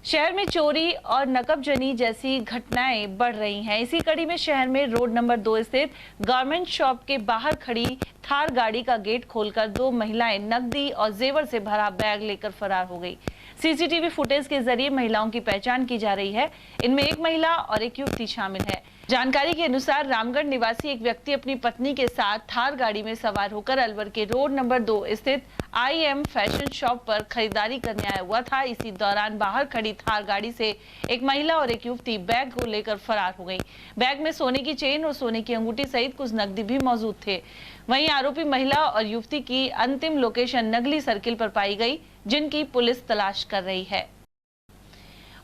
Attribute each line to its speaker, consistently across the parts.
Speaker 1: शहर में चोरी और नकबजनी जैसी घटनाएं बढ़ रही हैं। इसी कड़ी में शहर में रोड नंबर 2 स्थित गारमेंट शॉप के बाहर खड़ी थार गाड़ी का गेट खोलकर दो महिलाएं नकदी और जेवर से भरा बैग लेकर फरार हो गई। सीसीटीवी फुटेज के जरिए महिलाओं की पहचान की जा रही है। इनमें एक महिला और एक युवती शामिल है। जानकारी के अनुसार रामगढ़ निवासी एक व्यक्ति अपनी पत्नी के साथ थार गाड़ी में सवार होकर अलवर के रोड नंबर 2 स्थित IM फैशन शॉप पर खरीदारी करने आया हुआ था। इसी दौरान बाहर खड़ी थार गाड़ी से एक महिला और एक युवती बैग को लेकर फरार हो गई। बैग में सोने की चेन और सोने की अंगूठी सहित कुछ नकदी भी मौजूद थे। वहीं आरोपी महिला और युवती की अंतिम लोकेशन नगली सर्किल पर पाई गई, जिनकी पुलिस तलाश कर रही है।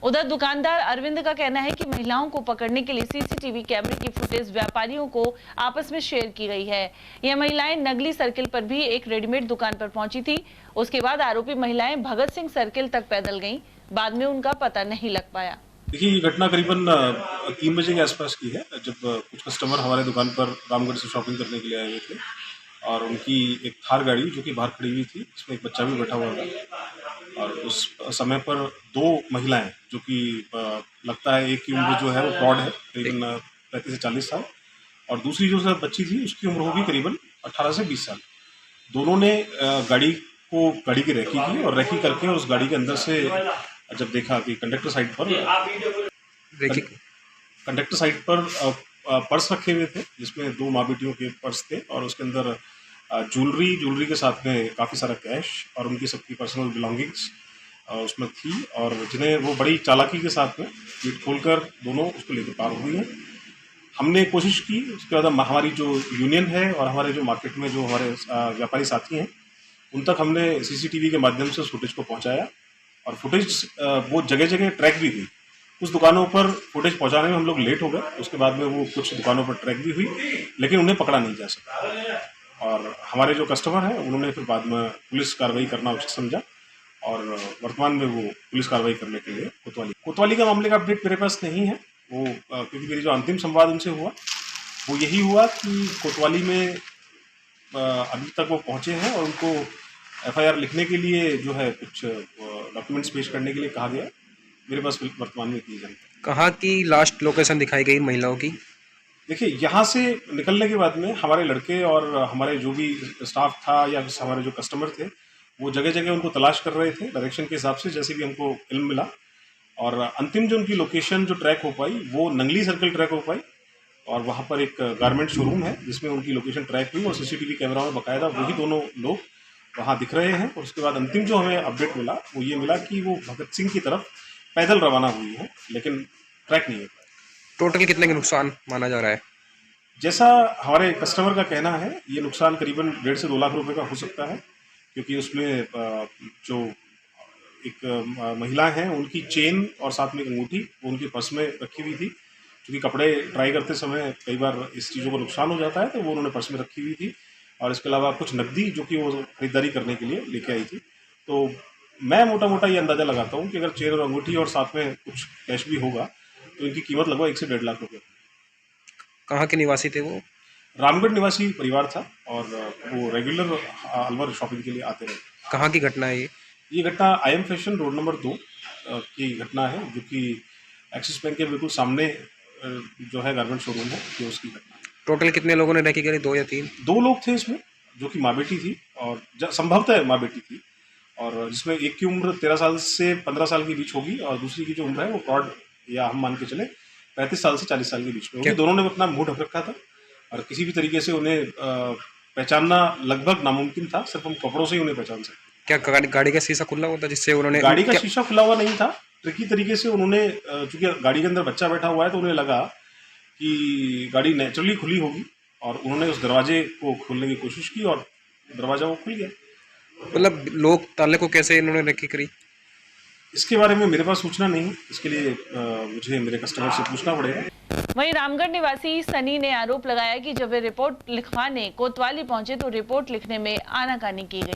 Speaker 1: उधर दुकानदार अरविंद का कहना है कि महिलाओं को पकड़ने के लिए सीसीटीवी कैमरे की फुटेज व्यापारियों को आपस में शेयर की गई है। यह महिलाएं नगली सर्किल पर भी एक रेडीमेड दुकान पर पहुंची थी। उसके बाद आरोपी महिलाएं भगत सिंह सर्किल तक पैदल गईं। बाद में उनका पता नहीं लग पाया।
Speaker 2: देखिए, ये घटना करीबन 3 बजे के आसपास की है, जब कुछ कस्टमर हमारे दुकान पर रामगढ़ से शॉपिंग करने के लिए आए हुए थे और उनकी एक थार गाड़ी जो कि बाहर खड़ी हुई थी, उसमें एक बच्चा भी बैठा हुआ था। और उस समय पर दो महिलाएं, जो कि लगता है एक की उम्र जो है वो प्रौढ़ है, करीबन 35 से 40 साल, और दूसरी जो बच्ची थी उसकी उम्र होगी करीबन 18 से 20 साल। दोनों ने गाड़ी की रेकी की और रेकी करके उस गाड़ी के अंदर से जब देखा कि कंडक्टर साइड पर पर्स रखे हुए थे, जिसमें दो माँ बेटियों के पर्स थे और उसके अंदर ज्वेलरी के साथ में काफ़ी सारा कैश और उनकी सबकी पर्सनल बिलोंगिंग्स उसमें थी, और जिन्हें वो बड़ी चालाकी के साथ में गेट खोलकर दोनों उसको लेकर पार हुई हैं। हमने कोशिश की, उसके बाद हमारी जो यूनियन है और हमारे जो मार्केट में जो हमारे व्यापारी साथी हैं, उन तक हमने सीसीटीवी के माध्यम से उस फुटेज को पहुंचाया और फुटेज वो जगह जगह ट्रैक भी हुई। कुछ दुकानों पर फुटेज पहुंचाने में हम लोग लेट हो गए, उसके बाद में वो कुछ दुकानों पर ट्रैक भी हुई, लेकिन उन्हें पकड़ा नहीं जा सका। और हमारे जो कस्टमर हैं उन्होंने फिर बाद में पुलिस कार्रवाई करना उचित समझा और वर्तमान में वो पुलिस कार्रवाई करने के लिए कोतवाली का मामले का अपडेट मेरे पास नहीं है। वो क्योंकि मेरी जो अंतिम संवाद उनसे हुआ वो यही हुआ कि कोतवाली में अभी तक वो पहुंचे हैं और उनको FIR लिखने के लिए जो है कुछ डॉक्यूमेंट्स पेश करने के लिए कहा गया। मेरे पास वर्तमान में इतनी जानकारी।
Speaker 3: कहाँ की लास्ट लोकेशन दिखाई गई महिलाओं की?
Speaker 2: देखिए, यहाँ से निकलने के बाद में हमारे लड़के और हमारे जो भी स्टाफ था या हमारे जो कस्टमर थे, वो जगह जगह उनको तलाश कर रहे थे डायरेक्शन के हिसाब से, जैसे भी हमको इल्म मिला। और अंतिम जो उनकी लोकेशन जो ट्रैक हो पाई वो नंगली सर्किल ट्रैक हो पाई, और वहाँ पर एक गारमेंट शोरूम है जिसमें उनकी लोकेशन ट्रैक हुई और सीसीटीवी कैमरा में बाकायदा वही दोनों लोग वहाँ दिख रहे हैं। और उसके बाद अंतिम जो हमें अपडेट मिला वो ये मिला कि वो भगत सिंह की तरफ पैदल रवाना हुई है, लेकिन ट्रैक नहीं है।
Speaker 3: टोटल कितने का नुकसान माना जा रहा है?
Speaker 2: जैसा हमारे कस्टमर का कहना है, ये नुकसान करीबन 1.5 से 2 लाख रुपए का हो सकता है, क्योंकि उसमें जो एक महिला हैं उनकी चेन और साथ में एक अंगूठी वो उनके पर्स में रखी हुई थी। क्योंकि कपड़े ट्राई करते समय कई बार इस चीज़ों को नुकसान हो जाता है, तो वो उन्होंने पर्स में रखी हुई थी, और इसके अलावा कुछ नकदी जो कि वो खरीदारी करने के लिए लेके आई थी। तो मैं मोटा मोटा ये अंदाज़ा लगाता हूँ कि अगर चेन और अंगूठी और साथ में कुछ कैश भी होगा तो इनकी कीमत लगभग 1 से 1.5 लाख रुपये।
Speaker 3: कहाँ के निवासी थे वो?
Speaker 2: रामगढ़ निवासी परिवार था और वो रेगुलर अलवर शॉपिंग के लिए आते रहे।
Speaker 3: कहाँ की घटना है ये?
Speaker 2: ये घटना IM फैशन रोड नंबर 2 की घटना है, जो कि एक्सिस बैंक के बिल्कुल सामने जो है गारमेंट शोरूम है, ये उसकी घटना है।
Speaker 3: टोटल कितने लोगों ने रेकी करी, 2 या 3?
Speaker 2: 2 लोग थे इसमें, जो कि माँ बेटी थी, और संभवतः माँ बेटी थी, और जिसमें एक की उम्र 13 साल से 15 साल के बीच होगी और दूसरी की जो उम्र है वो प्रौढ़, या हम मान के चले 35 साल से 40 साल के बीच में होगी। दोनों ने अपना मुंह ढक रखा था और किसी भी तरीके से उन्हें पहचानना लगभग नामुमकिन था। सिर्फ हम कपड़ों से ही उन्हें पहचान सकते।
Speaker 3: क्या गाड़ी का शीशा खुला हुआ था जिससे उन्होंने?
Speaker 2: गाड़ी का शीशा खुला हुआ नहीं था। ट्रिकी तरीके से उन्होंने, चूंकि गाड़ी के अंदर बच्चा बैठा हुआ है, तो उन्हें लगा कि गाड़ी नेचुरली खुली होगी और उन्होंने उस दरवाजे को खोलने की कोशिश की और दरवाजा वो खुल गया।
Speaker 3: मतलब लोग ताले को कैसे इन्होंने रेकी करी?
Speaker 2: इसके बारे में मेरे पास सूचना नहीं, इसके लिए मुझे मेरे कस्टमर से पूछना पड़ेगा।
Speaker 1: वहीं रामगढ़ निवासी सनी ने आरोप लगाया कि जब वे रिपोर्ट लिखवाने कोतवाली पहुंचे तो रिपोर्ट लिखने में आनाकानी की गई।